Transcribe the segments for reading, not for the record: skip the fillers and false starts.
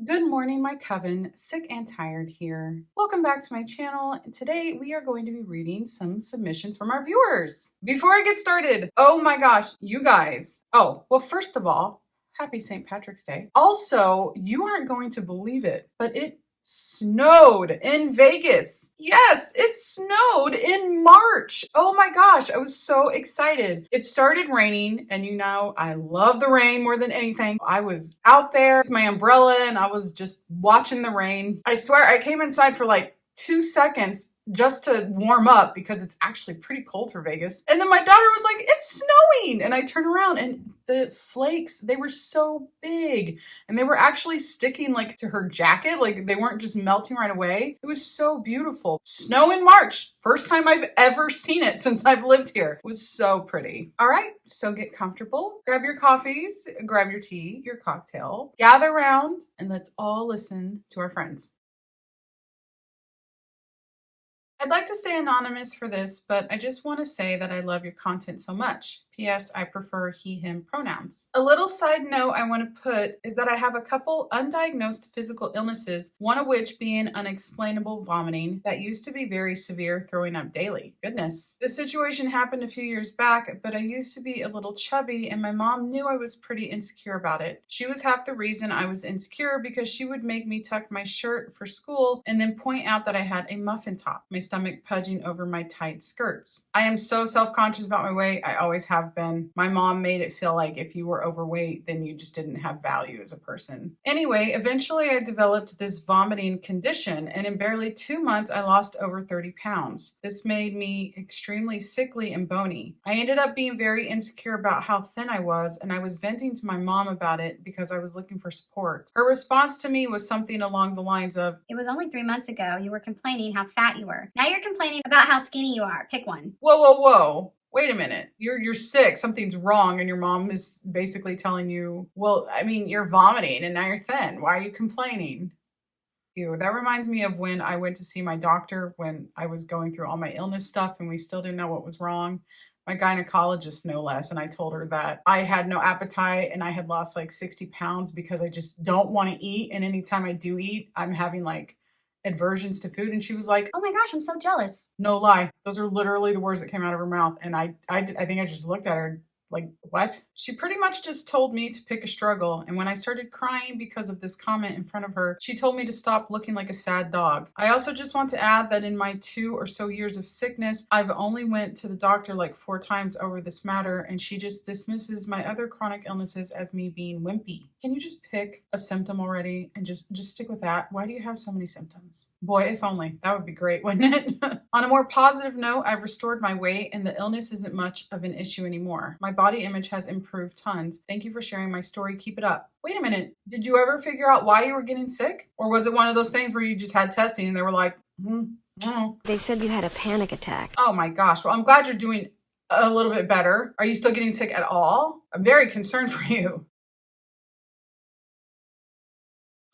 Good morning, my coven. Sick and tired here. Welcome back to my channel. Today we are going to be reading some submissions from our viewers. Before I get started, oh my gosh, you guys. Oh, well, first of all, happy St. Patrick's Day. Also, you aren't going to believe it, but it snowed in Vegas. Yes, it snowed in March. Oh my gosh, I was so excited. It started raining, and you know, I love the rain more than anything. I was out there with my umbrella and I was just watching the rain. I swear I came inside for like 2 seconds just to warm up because it's actually pretty cold for Vegas. And then my daughter was like, "It's snowing." And I turned around and the flakes, they were so big and they were actually sticking like to her jacket. Like they weren't just melting right away. It was so beautiful. Snow in March. First time I've ever seen it since I've lived here. It was so pretty. All right, so get comfortable. Grab your coffees, grab your tea, your cocktail, gather around, and let's all listen to our friends. I'd like to stay anonymous for this, but I just want to say that I love your content so much. P.S. I prefer he, him pronouns. A little side note I want to put is that I have a couple undiagnosed physical illnesses, one of which being unexplainable vomiting that used to be very severe, throwing up daily. Goodness. This situation happened a few years back, but I used to be a little chubby and my mom knew I was pretty insecure about it. She was half the reason I was insecure because she would make me tuck my shirt for school and then point out that I had a muffin top, my stomach pudging over my tight skirts. I am so self-conscious about my weight. I always have been. My mom made it feel like if you were overweight, then you just didn't have value as a person. Anyway, eventually I developed this vomiting condition, and in barely 2 months, I lost over 30 pounds. This made me extremely sickly and bony. I ended up being very insecure about how thin I was, and I was venting to my mom about it because I was looking for support. Her response to me was something along the lines of, "It was only 3 months ago you were complaining how fat you were. Now you're complaining about how skinny you are. Pick one." "Whoa, whoa, whoa. Wait a minute. You're sick. Something's wrong." And your mom is basically telling you, "Well, I mean, you're vomiting and now you're thin. Why are you complaining?" Ew, that reminds me of when I went to see my doctor when I was going through all my illness stuff and we still didn't know what was wrong. My gynecologist, no less. And I told her that I had no appetite and I had lost like 60 pounds because I just don't want to eat. And anytime I do eat, I'm having like aversions to food. And she was like, "Oh my gosh, I'm so jealous." no lie. Those are literally the words that came out of her mouth. And I think I just looked at her like, what? She pretty much just told me to pick a struggle. And when I started crying because of this comment in front of her, she told me to stop looking like a sad dog. I also just want to add that in my 2 or so years of sickness, I've only went to the doctor like 4 times over this matter. And she just dismisses my other chronic illnesses as me being wimpy. Can you just pick a symptom already and just stick with that? Why do you have so many symptoms? Boy, if only. That would be great, wouldn't it? On a more positive note, I've restored my weight and the illness isn't much of an issue anymore. My body image has improved tons. Thank you for sharing my story. Keep it up. Wait a minute. Did you ever figure out why you were getting sick? Or was it one of those things where you just had testing and they were like, no. They said you had a panic attack. Oh my gosh. Well, I'm glad you're doing a little bit better. Are you still getting sick at all? I'm very concerned for you.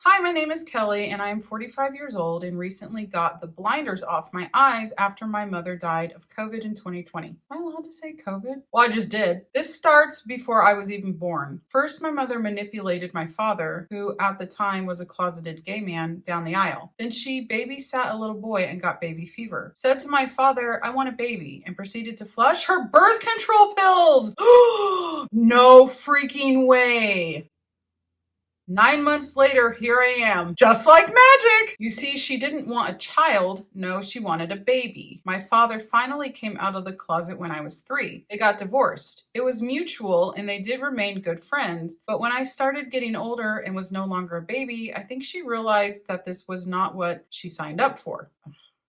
Hi, my name is Kelly and I am 45 years old and recently got the blinders off my eyes after my mother died of COVID in 2020. Am I allowed to say COVID? Well, I just did. This starts before I was even born. First, my mother manipulated my father, who at the time was a closeted gay man, down the aisle. Then she babysat a little boy and got baby fever. Said to my father, "I want a baby," and proceeded to flush her birth control pills. No freaking way. 9 months later, here I am, just like magic. You see, she didn't want a child. No, she wanted a baby. My father finally came out of the closet when I was 3. They got divorced. It was mutual and they did remain good friends. But when I started getting older and was no longer a baby, I think she realized that this was not what she signed up for.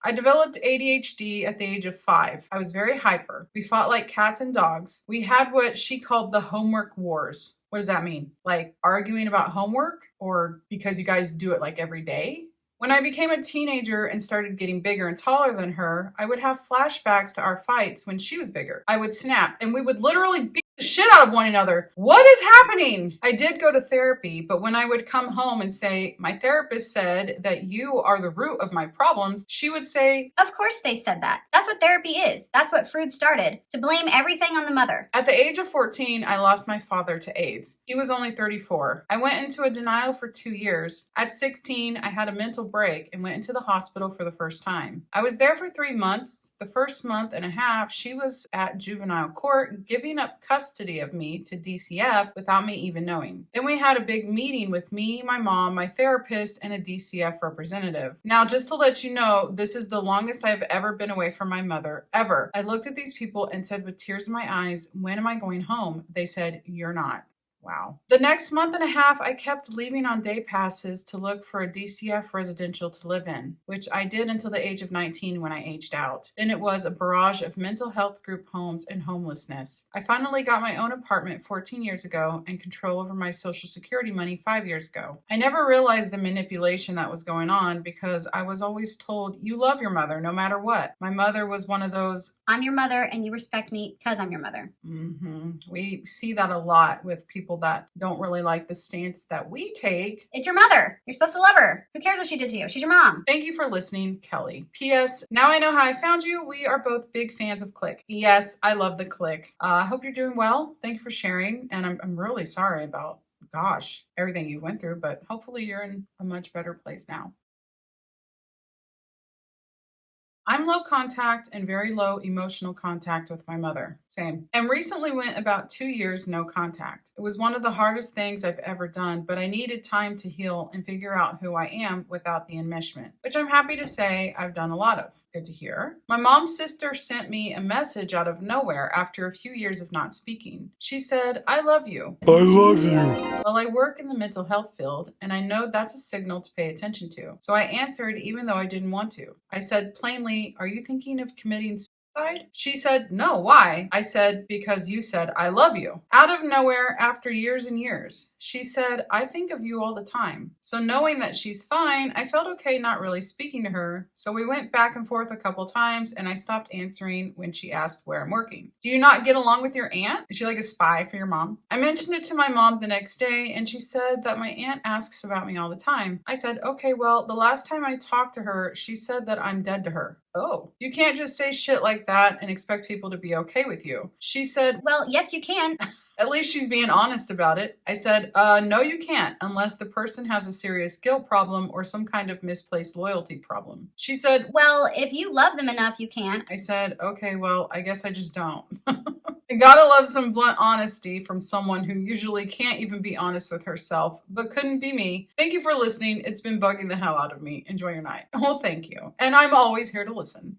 I developed ADHD at the age of 5. I was very hyper. We fought like cats and dogs. We had what she called the homework wars. What does that mean? Like arguing about homework, or because you guys do it like every day? When I became a teenager and started getting bigger and taller than her, I would have flashbacks to our fights when she was bigger. I would snap and we would literally beat the shit out of one another. What is happening? I did go to therapy, but when I would come home and say, my therapist said that you are the root of my problems, she would say, Of course they said that. That's what therapy is. That's what Freud started, to blame everything on the mother. At the age of 14, I lost my father to AIDS. He was only 34. I went into a denial for 2 years. At 16, I had a mental break and went into the hospital for the first time. I was there for 3 months. The first month and a half, she was at juvenile court, giving up custody of me to DCF without me even knowing. Then we had a big meeting with me, my mom, my therapist, and a DCF representative. Now, just to let you know, this is the longest I've ever been away from my mother, ever. I looked at these people and said with tears in my eyes, when am I going home? They said, you're not. Wow. The next month and a half, I kept leaving on day passes to look for a DCF residential to live in, which I did until the age of 19 when I aged out. Then it was a barrage of mental health group homes and homelessness. I finally got my own apartment 14 years ago and control over my Social Security money 5 years ago. I never realized the manipulation that was going on because I was always told, you love your mother no matter what. My mother was one of those, I'm your mother and you respect me because I'm your mother. We see that a lot with people that don't really like the stance that we take. It's your mother. You're supposed to love her. Who cares what she did to you? She's your mom. Thank you for listening, Kelly. P.S. Now I know how I found you. We are both big fans of Click. Yes, I love the Click. I hope you're doing well. Thank you for sharing. And I'm really sorry about, everything you went through, but hopefully you're in a much better place now. I'm low contact and very low emotional contact with my mother. Same. And recently went about 2 years no contact. It was one of the hardest things I've ever done, but I needed time to heal and figure out who I am without the enmeshment, which I'm happy to say I've done a lot of. Good to hear. My mom's sister sent me a message out of nowhere after a few years of not speaking. She said, I love you. I love you. Well, I work in the mental health field, and I know that's a signal to pay attention to. So I answered even though I didn't want to. I said plainly, are you thinking of committing suicide? She said, no, why? I said, because you said, I love you. Out of nowhere, after years and years, she said, I think of you all the time. So knowing that she's fine, I felt okay not really speaking to her. So we went back and forth a couple times, and I stopped answering when she asked where I'm working. Do you not get along with your aunt? Is she like a spy for your mom? I mentioned it to my mom the next day, and she said that my aunt asks about me all the time. I said, okay, well, the last time I talked to her, she said that I'm dead to her. Oh, you can't just say shit like that and expect people to be okay with you. She said, Well, yes, you can. at least she's being honest about it. I said, no, you can't, unless the person has a serious guilt problem or some kind of misplaced loyalty problem. She said, Well, if you love them enough, you can. I said, okay, well, I guess I just don't. I gotta love some blunt honesty from someone who usually can't even be honest with herself, but couldn't be me. Thank you for listening. It's been bugging the hell out of me. Enjoy your night. Well, thank you. And I'm always here to listen.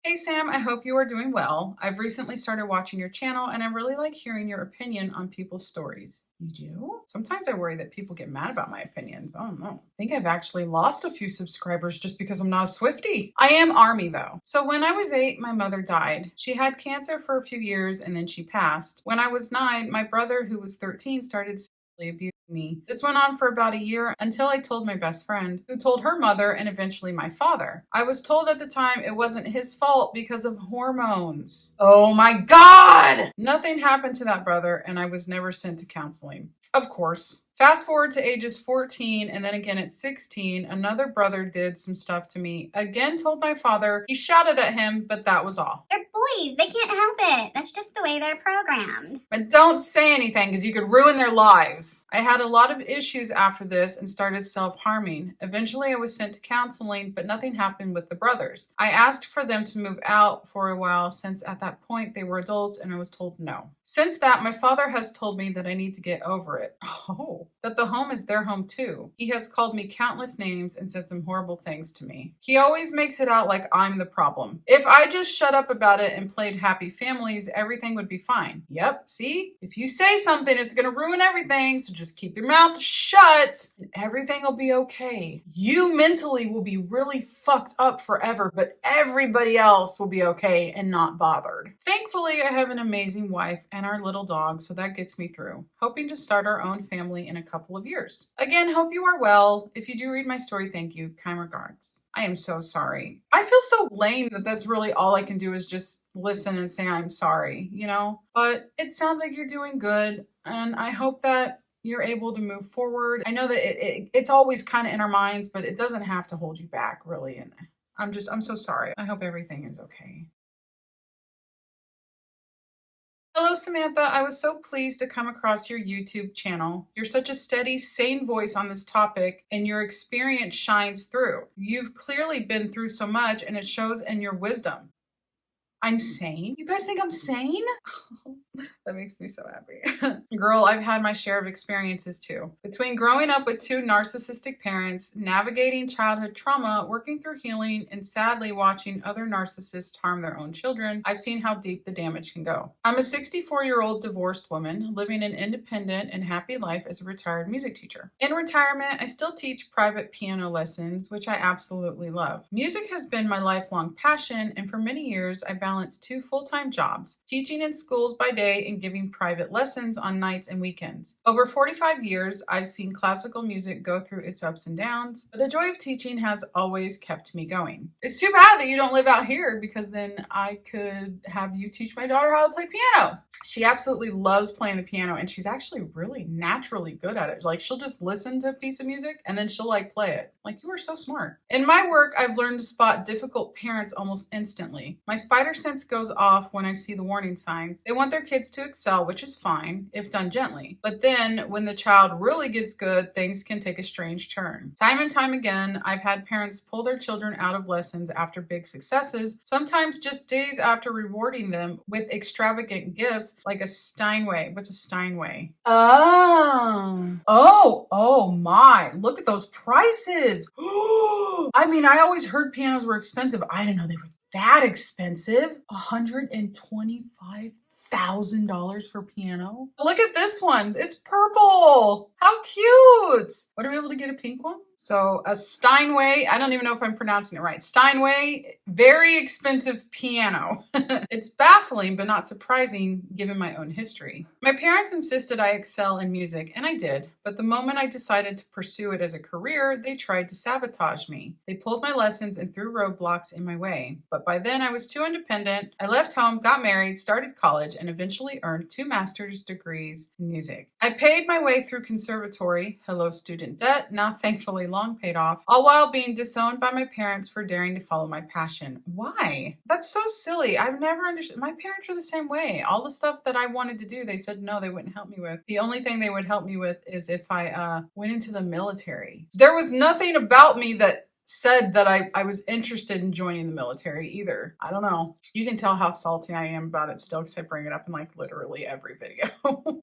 Hey Sam, I hope you are doing well. I've recently started watching your channel and I really like hearing your opinion on people's stories. You do? Sometimes I worry that people get mad about my opinions. Oh no. I think I've actually lost a few subscribers just because I'm not a Swiftie. I am Army though. So when I was 8, my mother died. She had cancer for a few years and then she passed. When I was 9, my brother who was 13 started sexually abusing me. This went on for about a year until I told my best friend, who told her mother and eventually my father. I was told at the time it wasn't his fault because of hormones. Oh my God! Nothing happened to that brother and I was never sent to counseling. Of course. Fast forward to ages 14 and then again at 16, another brother did some stuff to me. Again told my father, he shouted at him, but that was all. They're boys. They can't help it. That's just the way they're programmed. But don't say anything because you could ruin their lives. I had a lot of issues after this and started self-harming. Eventually I was sent to counseling, but nothing happened with the brothers. I asked for them to move out for a while since at that point they were adults and I was told no. Since that, my father has told me that I need to get over it. Oh. That the home is their home too. He has called me countless names and said some horrible things to me. He always makes it out like I'm the problem. If I just shut up about it and played happy families, everything would be fine. Yep, see? If you say something, it's gonna ruin everything, so just keep your mouth shut and everything will be okay. You mentally will be really fucked up forever, but everybody else will be okay and not bothered. Thankfully, I have an amazing wife and our little dog, so that gets me through. Hoping to start our own family in in a couple of years. Again, hope you are well. If you do read my story, thank you. Kind regards. I am so sorry. I feel so lame that that's really all I can do is just listen and say I'm sorry, you know? But it sounds like you're doing good, and I hope that you're able to move forward. I know that it's always kind of in our minds, but it doesn't have to hold you back, really. And I'm so sorry. I hope everything is okay. Hello, Samantha. I was so pleased to come across your YouTube channel. You're such a steady, sane voice on this topic, and your experience shines through. You've clearly been through so much, and it shows in your wisdom. I'm sane? You guys think I'm sane? That makes me so happy. Girl, I've had my share of experiences too. Between growing up with two narcissistic parents, navigating childhood trauma, working through healing, and sadly watching other narcissists harm their own children, I've seen how deep the damage can go. I'm a 64-year-old divorced woman living an independent and happy life as a retired music teacher. In retirement, I still teach private piano lessons, which I absolutely love. Music has been my lifelong passion, and for many years, I balanced two full-time jobs, teaching in schools by day and giving private lessons on nights and weekends. Over 45 years, I've seen classical music go through its ups and downs, but the joy of teaching has always kept me going. It's too bad that you don't live out here, because then I could have you teach my daughter how to play piano. She absolutely loves playing the piano, and she's actually really naturally good at it. Like, she'll just listen to a piece of music and then she'll play it. Like, you are so smart. In my work, I've learned to spot difficult parents almost instantly. My spider sense goes off when I see the warning signs. They want their kids to excel, which is fine if done gently. But then when the child really gets good, things can take a strange turn. Time and time again, I've had parents pull their children out of lessons after big successes, sometimes just days after rewarding them with extravagant gifts like a Steinway. What's a Steinway? Oh my, look at those prices. I mean, I always heard pianos were expensive. I didn't know they were that expensive. $125,000 for piano. Look at this one. It's purple. How cute. What, are we able to get a pink one? So a Steinway, I don't even know if I'm pronouncing it right. Steinway, very expensive piano. It's baffling, but not surprising given my own history. My parents insisted I excel in music, and I did. But the moment I decided to pursue it as a career, they tried to sabotage me. They pulled my lessons and threw roadblocks in my way. But by then I was too independent. I left home, got married, started college, and eventually earned 2 master's degrees in music. I paid my way through conservatory, hello student debt, now thankfully long paid off, all while being disowned by my parents for daring to follow my passion. Why? That's so silly. I've never understood. My parents were the same way. All the stuff that I wanted to do, they said no, they wouldn't help me with. The only thing they would help me with is if I went into the military. There was nothing about me that said that I was interested in joining the military either. I don't know. You can tell how salty I am about it still, because I bring it up in literally every video.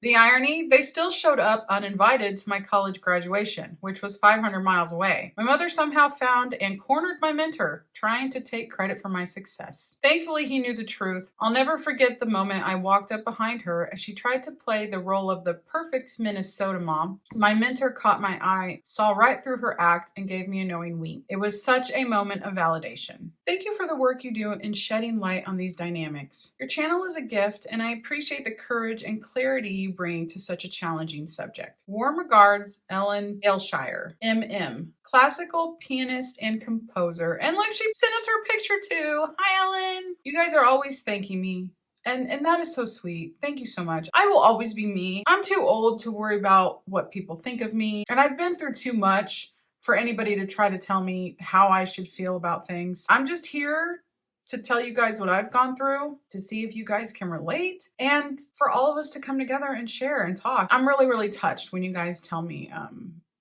The irony, they still showed up uninvited to my college graduation, which was 500 miles away. My mother somehow found and cornered my mentor, trying to take credit for my success. Thankfully, he knew the truth. I'll never forget the moment I walked up behind her as she tried to play the role of the perfect Minnesota mom. My mentor caught my eye, saw right through her act, and gave me a knowing wink. It was such a moment of validation. Thank you for the work you do in shedding light on these dynamics. Your channel is a gift, and I appreciate the courage and clarity you bring to such a challenging subject. Warm regards, Ellen Aylshire, MM, classical pianist and composer. And look, she sent us her picture too. Hi, Ellen. You guys are always thanking me. And that is so sweet. Thank you so much. I will always be me. I'm too old to worry about what people think of me, and I've been through too much for anybody to try to tell me how I should feel about things. I'm just here to tell you guys what I've gone through, to see if you guys can relate, and for all of us to come together and share and talk. I'm really, really touched when you guys tell me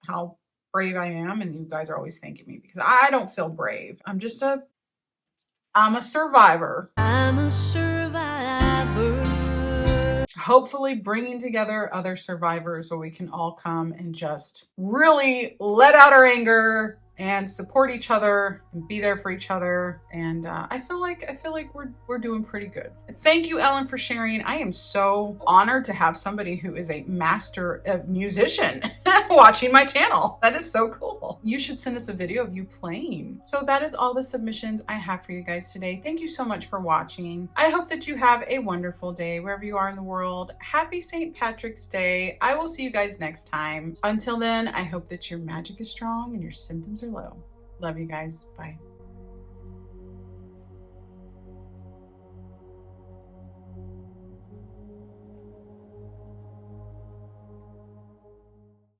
how brave I am, and you guys are always thanking me, because I don't feel brave. I'm a survivor. I'm a survivor. Hopefully bringing together other survivors so we can all come and just really let out our anger and support each other and be there for each other. And I feel like we're doing pretty good. Thank you, Ellen, for sharing. I am so honored to have somebody who is a master musician watching my channel. That is so cool. You should send us a video of you playing. So that is all the submissions I have for you guys today. Thank you so much for watching. I hope that you have a wonderful day wherever you are in the world. Happy St. Patrick's Day. I will see you guys next time. Until then, I hope that your magic is strong and your symptoms are low. Love you guys. Bye.